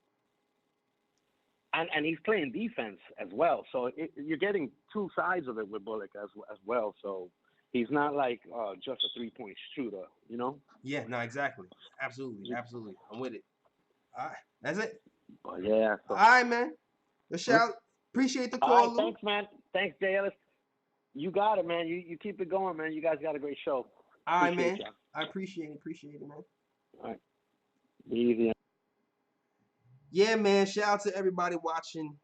And he's playing defense as well, so you're getting two sides of it with Bullock as well. So he's not like just a 3-point shooter, you know? Yeah, no, exactly, absolutely. I'm with it. All right, that's it. But yeah. So. All right, man. The shout. Appreciate the call, all right, Lou. thanks, man. Thanks, Jay Ellis. You got it, man. You keep it going, man. You guys got a great show. All right, man. I appreciate it, man. All right. Be easy. Yeah, man. Shout out to everybody watching.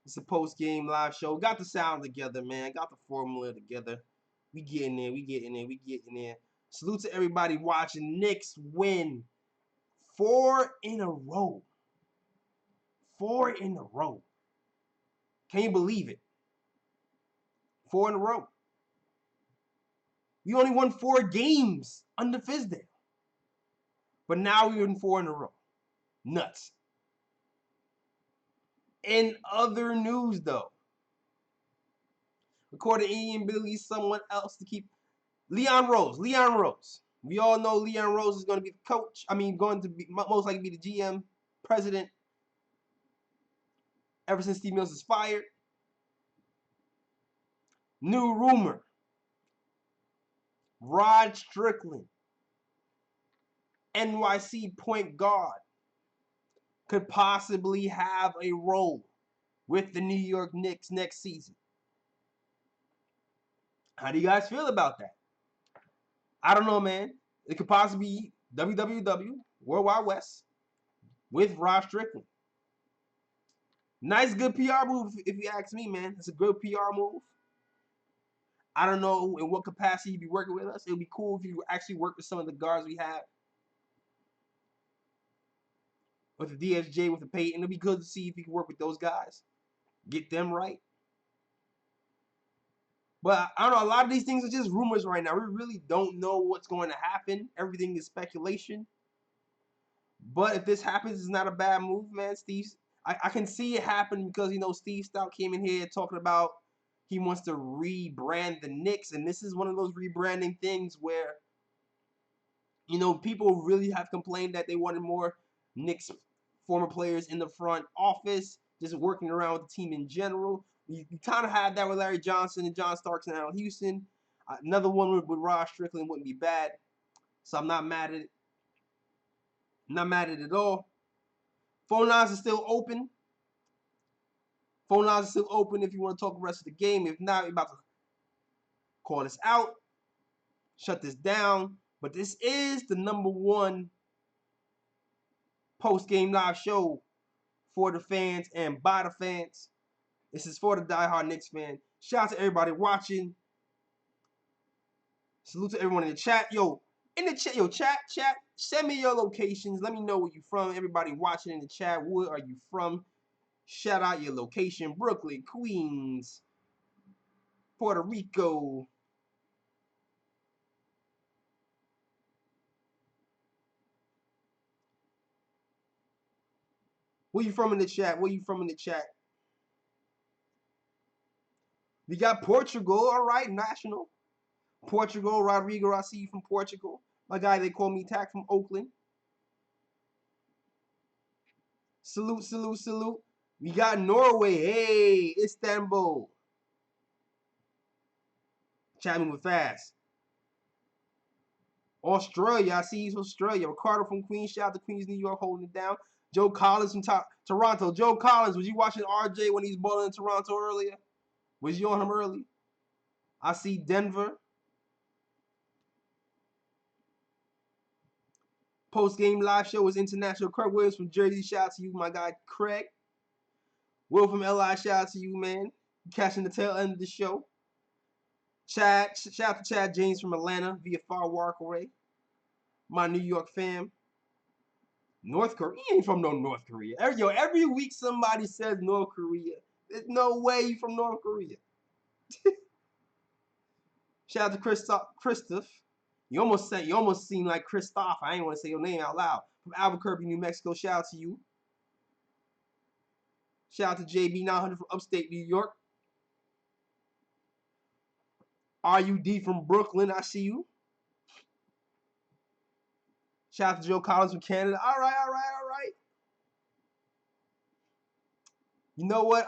It's a post-game live show. Got the sound together, man. Got the formula together. We getting there. Salute to everybody watching. Knicks win 4 in a row. 4 in a row. Can you believe it? 4 in a row. We only won 4 games under Fizdale. But now we're in 4 in a row. Nuts. In other news, though, according to Ian Billy, someone else to keep. Leon Rose. We all know Leon Rose is going to be the coach. I mean, going to be most likely be the GM, president, ever since Steve Mills is fired. New rumor. Rod Strickland, NYC point guard, could possibly have a role with the New York Knicks next season. How do you guys feel about that? I don't know, man. It could possibly be WWW, World Wide West, with Rod Strickland. Nice, good PR move, if you ask me, man. It's a good PR move. I don't know in what capacity you'd be working with us. It would be cool if you actually work with some of the guards we have. With the DSJ, with the Peyton. It'd be good to see if you can work with those guys. Get them right. But I don't know. A lot of these things are just rumors right now. We really don't know what's going to happen. Everything is speculation. But if this happens, it's not a bad move, man. I can see it happen because, you know, Steve Stout came in here talking about he wants to rebrand the Knicks. And this is one of those rebranding things where, you know, people really have complained that they wanted more Knicks former players in the front office, just working around with the team in general. You kind of had that with Larry Johnson and John Starks and Al Houston. Another one with Rod Strickland wouldn't be bad. So I'm not mad at it. Not mad at it at all. Phone lines are still open. Phone lines are still open if you want to talk the rest of the game. If not, we're about to call this out. Shut this down. But this is the #1 post-game live show for the fans and by the fans. This is for the diehard Knicks fan. Shout out to everybody watching. Salute to everyone in the chat. Yo, in the chat, chat. Send me your locations. Let me know where you from. Everybody watching in the chat, where are you from? Shout out your location. Brooklyn, Queens, Puerto Rico. Where you from in the chat? Where you from in the chat? We got Portugal. All right, national. Portugal, Rodrigo, I see you from Portugal. My guy, they call me Tack from Oakland. Salute, salute, salute. We got Norway. Hey, Istanbul. Chatting with fast. Australia, I see you from Australia. Ricardo from Queens. Shout out to Queens, New York, holding it down. Joe Collins from Toronto. Joe Collins, was you watching RJ when he's balling in Toronto earlier? Was you on him early? I see Denver. Post-game live show is international. Craig Williams from Jersey. Shout out to you, my guy Craig. Will from LI. Shout out to you, man. Catching the tail end of the show. Chad. Shout out to Chad James from Atlanta via Far Walkway. My New York fam. North Korea? He ain't from no North Korea. Every week somebody says North Korea. There's no way you from North Korea. Shout out to Christoph. You almost seem like Christoph. I ain't want to say your name out loud. From Albuquerque, New Mexico. Shout out to you. Shout out to JB900 from upstate New York. RUD from Brooklyn. I see you. Shout out to Joe Collins from Canada. All right. You know what?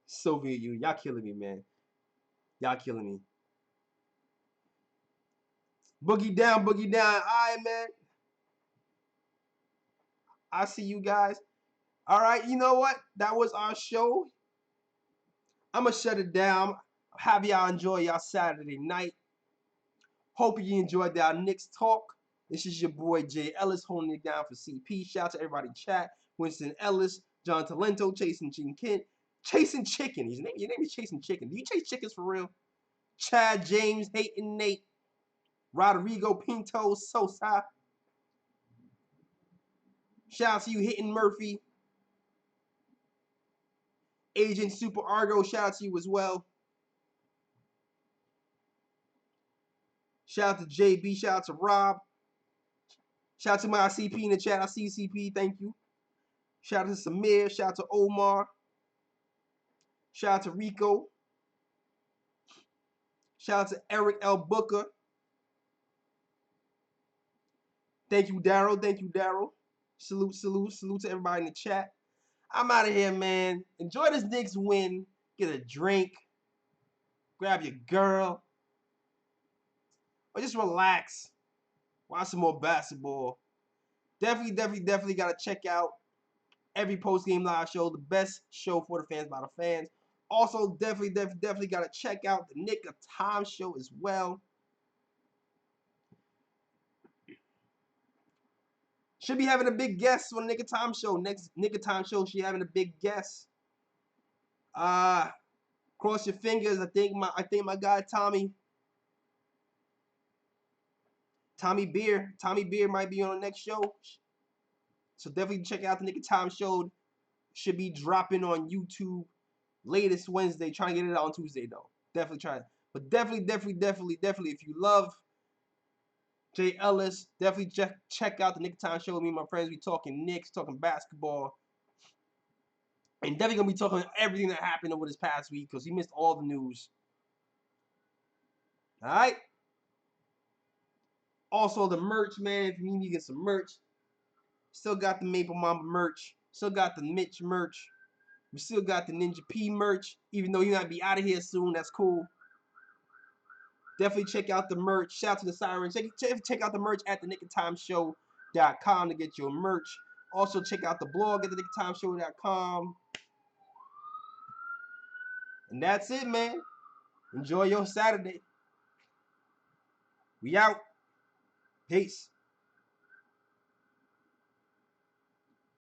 Soviet Union. Y'all killing me, man. Y'all killing me. Boogie down. All right, man. I see you guys. All right, you know what? That was our show. I'm going to shut it down. Have y'all enjoy y'all Saturday night. Hope you enjoyed our Knicks talk. This is your boy Jay Ellis holding it down for CP. Shout out to everybody in chat. Winston Ellis, John Talento, Chasing Chicken. Your name is Chasing Chicken. Do you chase chickens for real? Chad James, Hayton Nate, Rodrigo Pinto, Sosa. Shout out to you, Hitting Murphy. Agent Super Argo, shout out to you as well. Shout out to JB, shout out to Rob. Shout out to my CP in the chat. I see you, CP, thank you. Shout out to Samir, shout out to Omar. Shout out to Rico. Shout out to Eric L. Booker. Thank you, Daryl. Salute to everybody in the chat. I'm out of here, man. Enjoy this Knicks win. Get a drink. Grab your girl. Or just relax. Watch some more basketball. Definitely got to check out every post-game live show. The best show for the fans by the fans. Also, definitely got to check out the Nick of Time show as well. Should be having a big guest on the Nick of Time show. Next Nick of Time show, she having a big guest. Cross your fingers. I think my guy Tommy Beer might be on the next show. So definitely check out the Nick of Time show. Should be dropping on YouTube latest Wednesday. Trying to get it out on Tuesday though. Definitely trying. But definitely, if you love Jay Ellis, definitely check out the Nick of Time show with me and my friends. We talking Knicks, talking basketball. And definitely going to be talking everything that happened over this past week because he missed all the news. All right? Also, the merch, man. If you need to get some merch, still got the Maple Mamba merch. Still got the Mitch merch. We still got the Ninja P merch. Even though he might be out of here soon, that's cool. Definitely check out the merch. Shout out to the Sirens. Check out the merch at thenickoftimeshow.com to get your merch. Also, check out the blog at thenickoftimeshow.com. And that's it, man. Enjoy your Saturday. We out. Peace.